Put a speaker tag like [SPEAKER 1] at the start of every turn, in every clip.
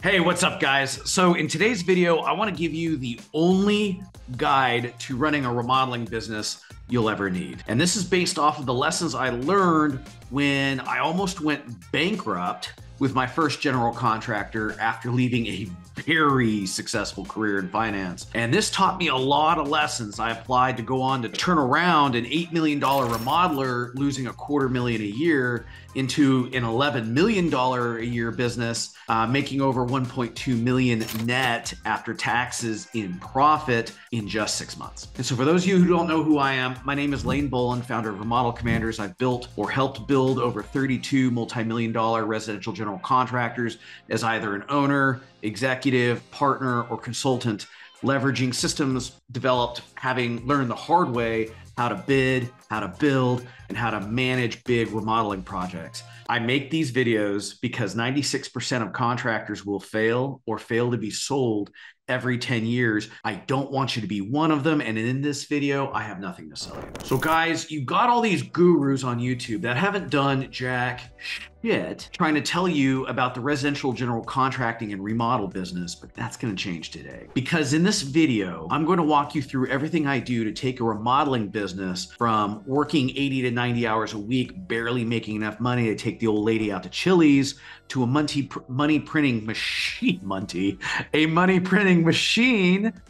[SPEAKER 1] Hey, what's up, guys? So in today's video, I want to give you the only guide to running a remodeling business you'll ever need. And this is based off of the lessons I learned when I almost went bankrupt with my first general contractor after leaving a very successful career in finance. And this taught me a lot of lessons I applied to go on to turn around an $8 million remodeler losing $250,000 a year into an $11 million a year business, making over $1.2 million net after taxes in profit in just 6 months. And so for those of you who don't know who I am, my name is Lane Bolin, founder of Remodel Commanders. I've built or helped build over 32 multi-million-dollar residential general contractors as either an owner, executive, partner, or consultant, leveraging systems developed, having learned the hard way how to bid, how to build, and how to manage big remodeling projects. I make these videos because 96% of contractors will fail or fail to be sold every 10 years. I don't want you to be one of them. And in this video, I have nothing to sell you. So guys, you've got all these gurus on YouTube that haven't done jack shit trying to tell you about the residential general contracting and remodel business, but that's going to change today. Because in this video, I'm going to walk you through everything I do to take a remodeling business from working 80 to 90 hours a week, barely making enough money to take the old lady out to Chili's, to a money printing machine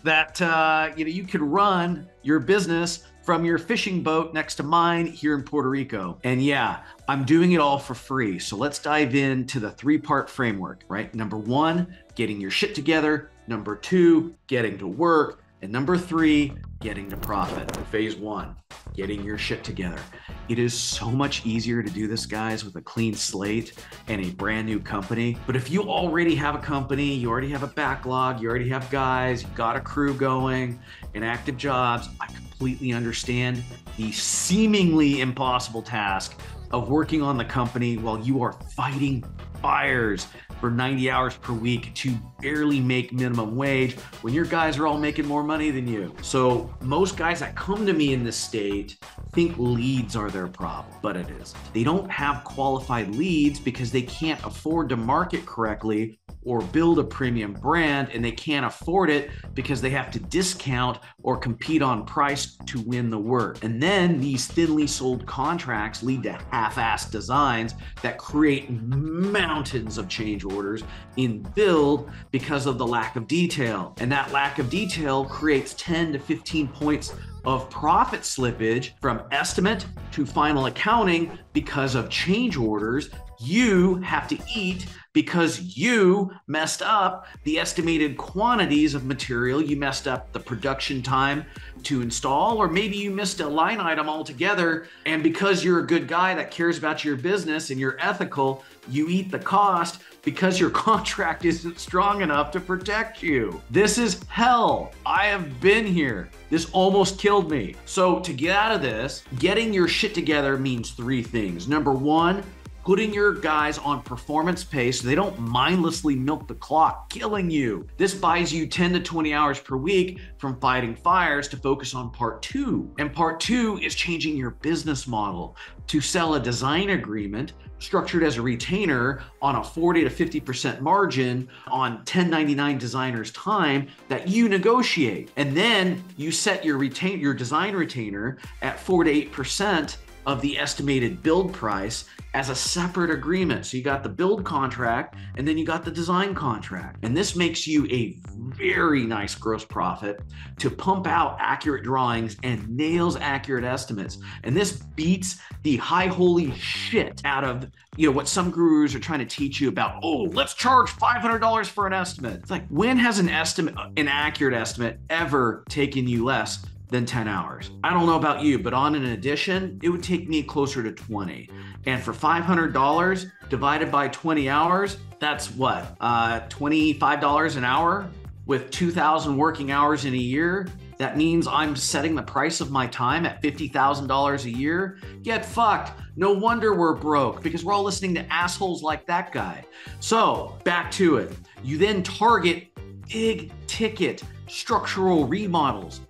[SPEAKER 1] that you could run your business from your fishing boat next to mine here in Puerto Rico. And yeah, I'm doing it all for free. So let's dive into the three-part framework, right? Number one, getting your shit together. Number two, getting to work. And number three, getting to profit. Phase one, getting your shit together. It is so much easier to do this, guys, with a clean slate and a brand new company. But if you already have a company, you already have a backlog, you already have guys, you've got a crew going and active jobs, I completely understand the seemingly impossible task of working on the company while you are fighting fires for 90 hours per week to barely make minimum wage when your guys are all making more money than you. So most guys that come to me in this state think leads are their problem, but it isn't. They don't have qualified leads because they can't afford to market correctly or build a premium brand, and they can't afford it because they have to discount or compete on price to win the work. And then these thinly sold contracts lead to half-assed designs that create mountains of change orders in build because of the lack of detail. And that lack of detail creates 10 to 15 points of profit slippage from estimate to final accounting because of change orders you have to eat because you messed up the estimated quantities of material, you messed up the production time to install, or maybe you missed a line item altogether, and because you're a good guy that cares about your business and you're ethical, you eat the cost because your contract isn't strong enough to protect you. This is hell. I have been here. This almost killed me. So to get out of this, getting your shit together means three things. Number one, putting your guys on performance pay so they don't mindlessly milk the clock, killing you. This buys you 10 to 20 hours per week from fighting fires to focus on part two. And part two is changing your business model to sell a design agreement structured as a retainer on a 40 to 50% margin on 1099 designers' time that you negotiate. And then you set your design retainer at 4 to 8% of the estimated build price as a separate agreement. So you got the build contract and then you got the design contract. And this makes you a very nice gross profit to pump out accurate drawings and nails accurate estimates. And this beats the high holy shit out of what some gurus are trying to teach you about, oh, let's charge $500 for an estimate. It's like, when has an accurate estimate ever taken you less than 10 hours? I don't know about you, but on an addition, it would take me closer to 20. And for $500 divided by 20 hours, that's what? $25 an hour with 2,000 working hours in a year. That means I'm setting the price of my time at $50,000 a year. Get fucked. No wonder we're broke, because we're all listening to assholes like that guy. So back to it. You then target big ticket structural remodels,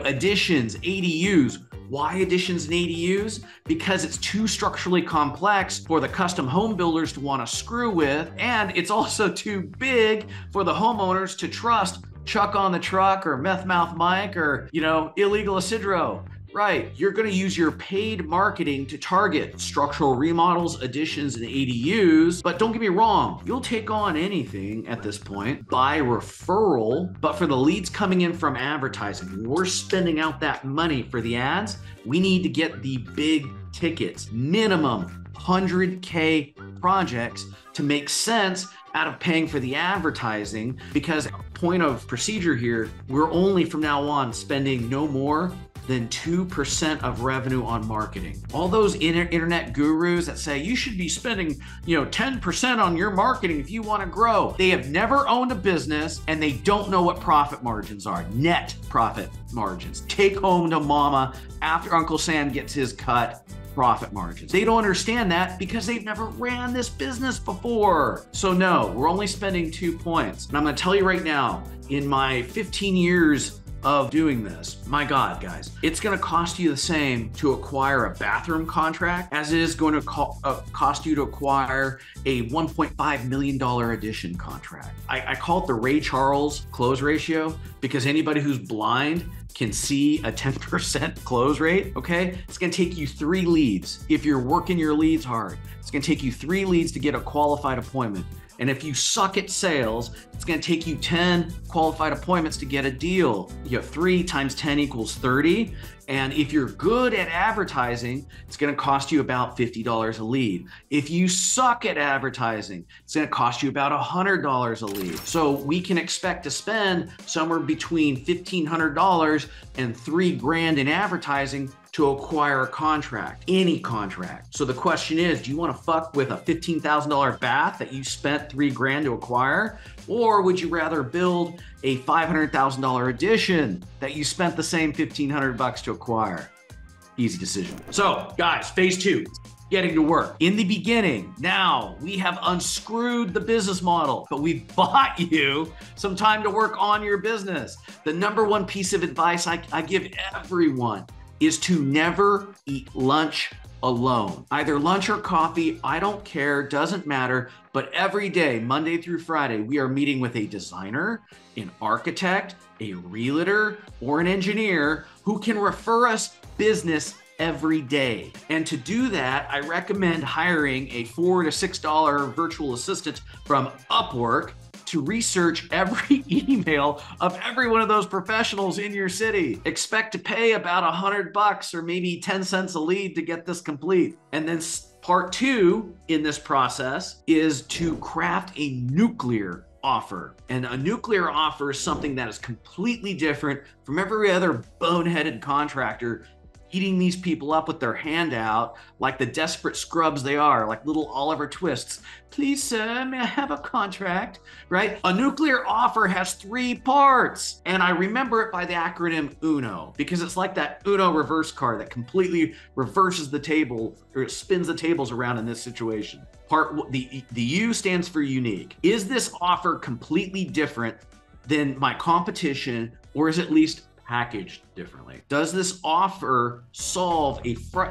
[SPEAKER 1] additions, ADUs, Why additions and ADUs? Because it's too structurally complex for the custom home builders to want to screw with, and it's also too big for the homeowners to trust Chuck on the truck or Meth Mouth Mike or, Illegal Isidro. Right, you're going to use your paid marketing to target structural remodels, additions, and ADUs. But don't get me wrong, you'll take on anything at this point by referral. But for the leads coming in from advertising, we're spending out that money for the ads. We need to get the big tickets, minimum 100K projects to make sense out of paying for the advertising, because point of procedure here, we're only from now on spending no more than 2% of revenue on marketing. All those internet gurus that say you should be spending, 10% on your marketing if you want to grow. They have never owned a business and they don't know what profit margins are. Net profit margins. Take home to mama after Uncle Sam gets his cut. Profit margins. They don't understand that because they've never ran this business before. So no, we're only spending 2 points. And I'm going to tell you right now, in my 15 years of doing this, my God, guys, it's going to cost you the same to acquire a bathroom contract as it is going to cost you to acquire a $1.5 million addition contract. I call it the Ray Charles close ratio because anybody who's blind can see a 10% close rate, okay? It's gonna take you 3 leads. If you're working your leads hard, it's gonna take you 3 leads to get a qualified appointment. And if you suck at sales, it's gonna take you 10 qualified appointments to get a deal. 3 times 10 equals 30. And if you're good at advertising, it's gonna cost you about $50 a lead. If you suck at advertising, it's gonna cost you about $100 a lead. So we can expect to spend somewhere between $1,500 and $3,000 in advertising to acquire a contract, any contract. So the question is, do you want to fuck with a $15,000 bath that you spent $3,000 to acquire? Or would you rather build a $500,000 addition that you spent the same $1,500 to acquire? Easy decision. So guys, phase 2. Getting to work. In the beginning, now we have unscrewed the business model, but we've bought you some time to work on your business. The number one piece of advice I give everyone is to never eat lunch alone. Either lunch or coffee, I don't care, doesn't matter, but every day, Monday through Friday, we are meeting with a designer, an architect, a realtor, or an engineer who can refer us business every day. And to do that, I recommend hiring a $4 to $6 virtual assistant from Upwork to research every email of every one of those professionals in your city. Expect to pay about $100 or maybe 10 cents a lead to get this complete. And then part 2 in this process is to craft a nuclear offer. And a nuclear offer is something that is completely different from every other boneheaded contractor eating these people up with their hand out like the desperate scrubs they are, like little Oliver Twists. Please, sir, may I have a contract, right? A nuclear offer has 3 parts. And I remember it by the acronym UNO, because it's like that UNO reverse card that completely reverses the table or spins the tables around in this situation. The U stands for unique. Is this offer completely different than my competition, or is it at least packaged differently? Does this offer solve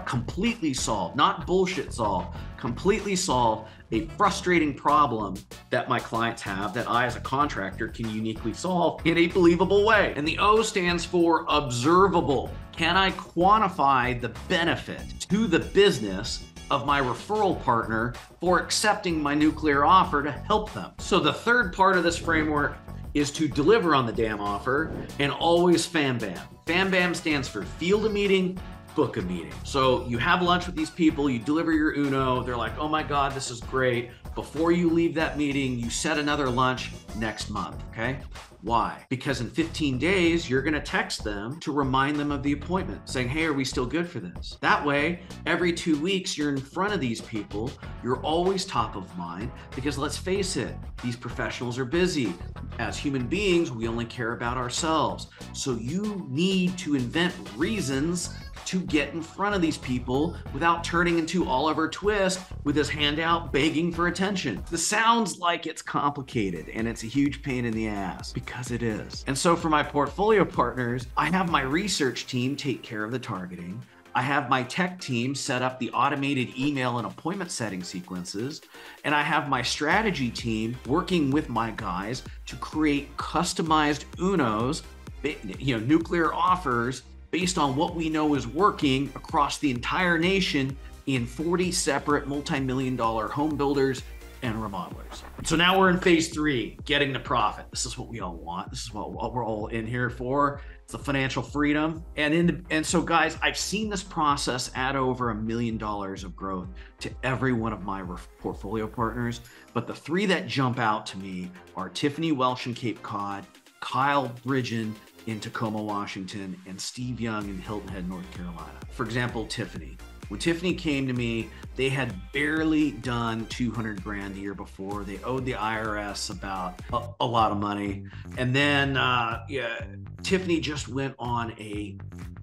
[SPEAKER 1] completely solve, not bullshit solve, completely solve a frustrating problem that my clients have that I as a contractor can uniquely solve in a believable way? And the O stands for observable. Can I quantify the benefit to the business of my referral partner for accepting my nuclear offer to help them? So the third part of this framework is to deliver on the damn offer and always FAM-BAM. FAM-BAM stands for field a meeting, book a meeting. So you have lunch with these people, you deliver your UNO, they're like, oh my God, this is great. Before you leave that meeting, you set another lunch next month, okay? Why? Because in 15 days, you're gonna text them to remind them of the appointment, saying, hey, are we still good for this? That way, every 2 weeks, you're in front of these people, you're always top of mind, because let's face it, these professionals are busy. As human beings, we only care about ourselves. So you need to invent reasons to get in front of these people without turning into Oliver Twist with his hand out begging for attention. This sounds like it's complicated and it's a huge pain in the ass, because it is. And so for my portfolio partners, I have my research team take care of the targeting. I have my tech team set up the automated email and appointment setting sequences. And I have my strategy team working with my guys to create customized UNOs, nuclear offers, based on what we know is working across the entire nation in 40 separate multi-million-dollar home builders and remodelers. So now we're in phase 3, getting the profit. This is what we all want. This is what we're all in here for. It's the financial freedom. And so guys, I've seen this process add over $1 million of growth to every one of my portfolio partners. But the 3 that jump out to me are Tiffany Welsh in Cape Cod, Kyle Bridgen in Tacoma, Washington, and Steve Young in Hilton Head, North Carolina. For example, Tiffany. When Tiffany came to me, they had barely done 200 grand the year before. They owed the IRS about a lot of money. And then Tiffany just went on a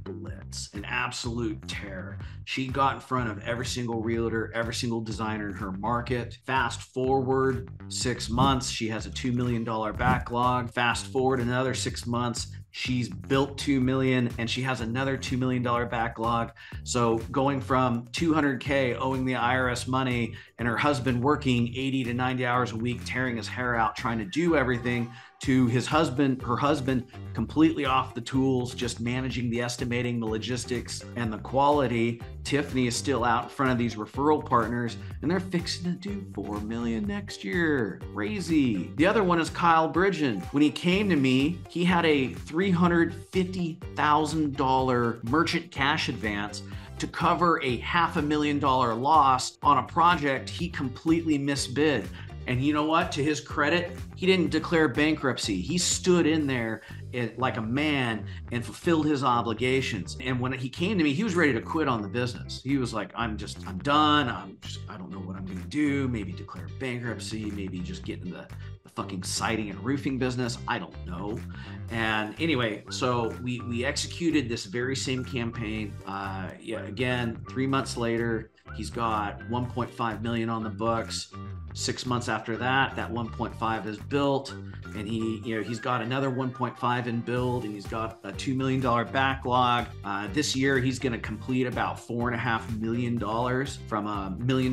[SPEAKER 1] blitz, an absolute tear. She got in front of every single realtor, every single designer in her market. Fast forward 6 months, she has a $2 million backlog. Fast forward another 6 months, she's built 2 million and she has another $2 million backlog. So going from 200K owing the IRS money and her husband working 80 to 90 hours a week, tearing his hair out, trying to do everything, to her husband completely off the tools, just managing the estimating, the logistics, and the quality. Tiffany is still out in front of these referral partners and they're fixing to do 4 million next year. Crazy. The other one is Kyle Bridgen. When he came to me, he had a $350,000 merchant cash advance to cover a $500,000 loss on a project he completely misbid. And you know what? To his credit, he didn't declare bankruptcy. He stood in there like a man and fulfilled his obligations. And when he came to me, he was ready to quit on the business. He was like, I'm done. I don't know what I'm going to do. Maybe declare bankruptcy, maybe just get in the fucking siding and roofing business. I don't know. And anyway, so we executed this very same campaign. Again, 3 months later, he's got 1.5 million on the books. 6 months after that, that 1.5 is built, and he's got another 1.5 in build, and he's got a $2 million backlog. This year, he's going to complete about $4.5 million from a $1 million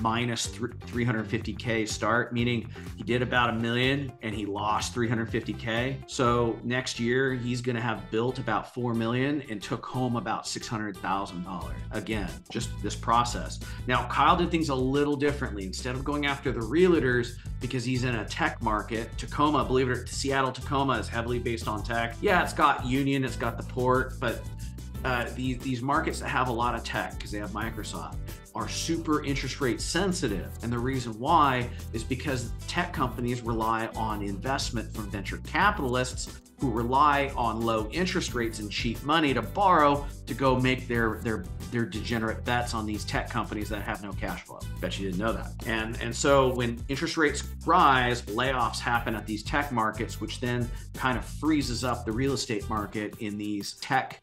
[SPEAKER 1] minus 350K start, meaning he did about $1 million and he lost 350K. So next year, he's going to have built about 4 million and took home about $600,000. Again, just this process. Now, Kyle did things a little differently. Instead of going after the realtors, because he's in a tech market, Tacoma, believe it or not, Seattle, Tacoma is heavily based on tech. Yeah, it's got Union, it's got the port, but these markets that have a lot of tech, because they have Microsoft, are super interest rate sensitive. And the reason why is because tech companies rely on investment from venture capitalists who rely on low interest rates and cheap money to borrow to go make their degenerate bets on these tech companies that have no cash flow. Bet you didn't know that. And so when interest rates rise, layoffs happen at these tech markets, which then kind of freezes up the real estate market in these tech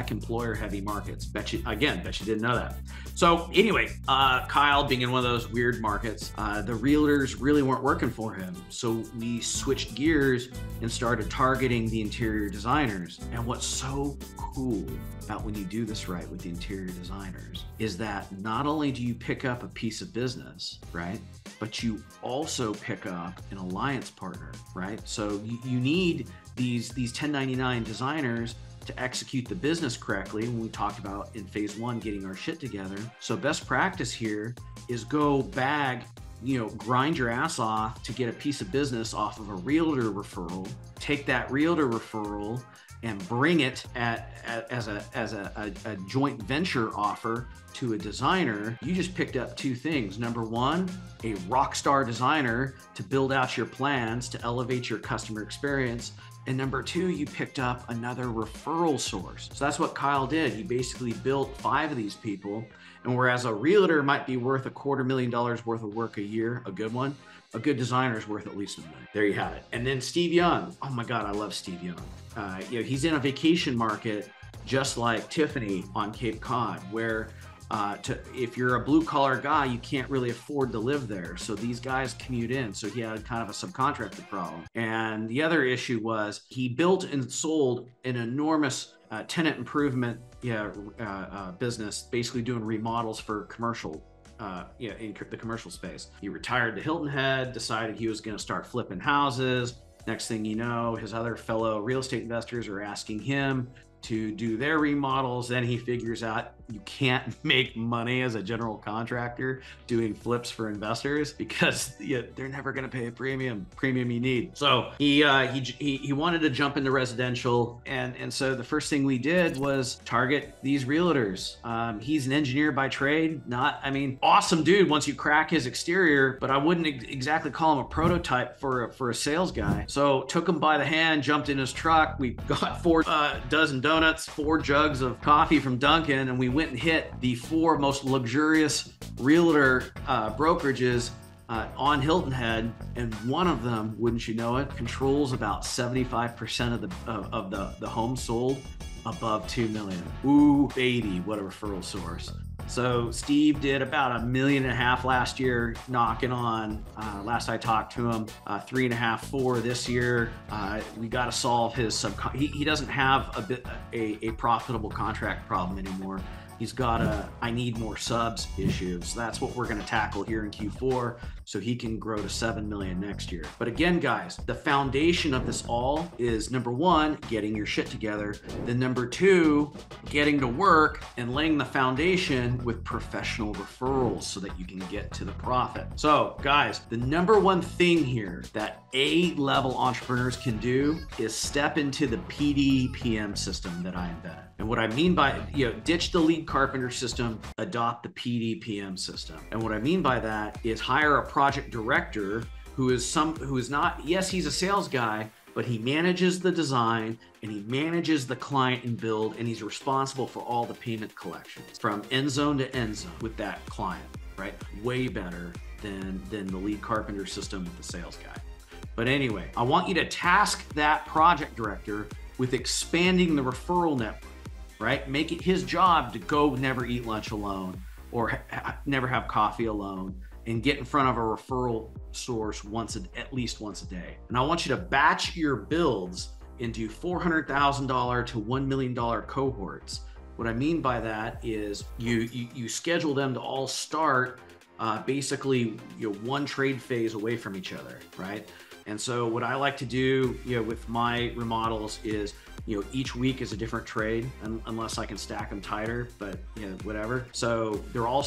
[SPEAKER 1] employer heavy markets. Bet you didn't know that. So anyway, Kyle being in one of those weird markets, the realtors really weren't working for him. So we switched gears and started targeting the interior designers. And what's so cool about when you do this right with the interior designers is that not only do you pick up a piece of business, right, but you also pick up an alliance partner, right? So you need these 1099 designers to execute the business correctly. When we talked about in phase 1, getting our shit together. So best practice here is go bag, grind your ass off to get a piece of business off of a realtor referral, take that realtor referral and bring it as a joint venture offer to a designer. You just picked up 2 things. Number 1, a rock star designer to build out your plans to elevate your customer experience. And number 2, you picked up another referral source. So that's what Kyle did. He basically built 5 of these people. And whereas a realtor might be worth $250,000 worth of work a year, a good one, a good designer is worth at least $1 million. There you have it. And then Steve Young. Oh my God, I love Steve Young. He's in a vacation market just like Tiffany on Cape Cod, where if you're a blue collar guy, you can't really afford to live there. So these guys commute in. So he had kind of a subcontractor problem. And the other issue was he built and sold an enormous tenant improvement business, basically doing remodels for commercial in the commercial space. He retired to Hilton Head, decided he was going to start flipping houses. Next thing you know, his other fellow real estate investors are asking him to do their remodels. Then he figures out you can't make money as a general contractor doing flips for investors because they're never going to pay a premium you need. So he wanted to jump into residential, and so the first thing we did was target these realtors. He's an engineer by trade, awesome dude once you crack his exterior, but I wouldn't exactly call him a prototype for a sales guy. So took him by the hand, jumped in his truck. We got 4 dozen donuts, 4 jugs of coffee from Dunkin', and we went and hit the 4 most luxurious realtor brokerages on Hilton Head, and one of them, wouldn't you know it, controls about 75% of the homes sold above $2 million. Ooh, baby, what a referral source. So Steve did about $1.5 million last year, knocking on, last I talked to him, 3.5, 4 this year. We got to solve his he doesn't have a profitable contract problem anymore. He's got a I need more subs issue. So that's what we're going to tackle here in Q4, so he can grow to 7 million next year. But again, guys, the foundation of this all is, number 1, getting your shit together. Then number 2, getting to work and laying the foundation with professional referrals so that you can get to the profit. So guys, the number 1 thing here that A-level entrepreneurs can do is step into the PDPM system that I invented. And what I mean by, ditch the lead carpenter system, adopt the PDPM system. And what I mean by that is hire a project director who is not, yes, he's a sales guy, but he manages the design and he manages the client and build, and he's responsible for all the payment collections from end zone to end zone with that client, right? Way better than the lead carpenter system with the sales guy. But anyway, I want you to task that project director with expanding the referral network. Right? Make it his job to go never eat lunch alone or never have coffee alone, and get in front of a referral source at least once a day. And I want you to batch your builds into $400,000 to $1 million cohorts. What I mean by that is you schedule them to all start basically 1 trade phase away from each other, right? And so what I like to do with my remodels is each week is a different trade, unless I can stack them tighter, but whatever. So they're all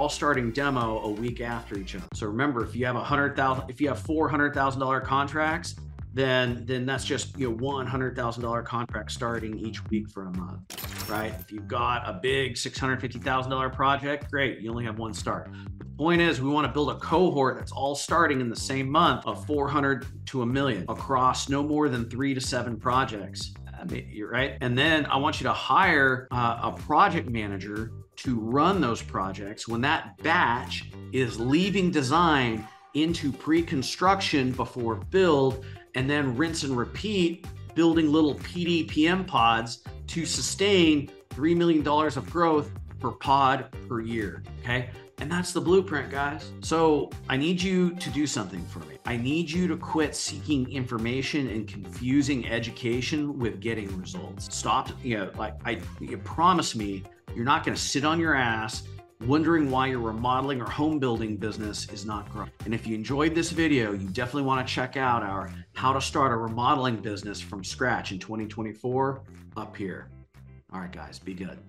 [SPEAKER 1] starting demo a week after each other. So remember, if you have $400,000 contracts, then that's just $100,000 contract starting each week for a month, right? If you've got a big $650,000 project, great, you only have 1 start. The point is, we want to build a cohort that's all starting in the same month of 400 to $1 million across no more than 3 to 7 projects. You're right. And then I want you to hire a project manager to run those projects when that batch is leaving design into pre-construction before build, and then rinse and repeat, building little PDPM pods to sustain $3 million of growth per pod per year. Okay. And that's the blueprint, guys. So I need you to do something for me. I need you to quit seeking information and confusing education with getting results. Stop, you promise me you're not going to sit on your ass wondering why your remodeling or home building business is not growing. And if you enjoyed this video, you definitely want to check out our How to Start a Remodeling Business from Scratch in 2024 up here. All right, guys, be good.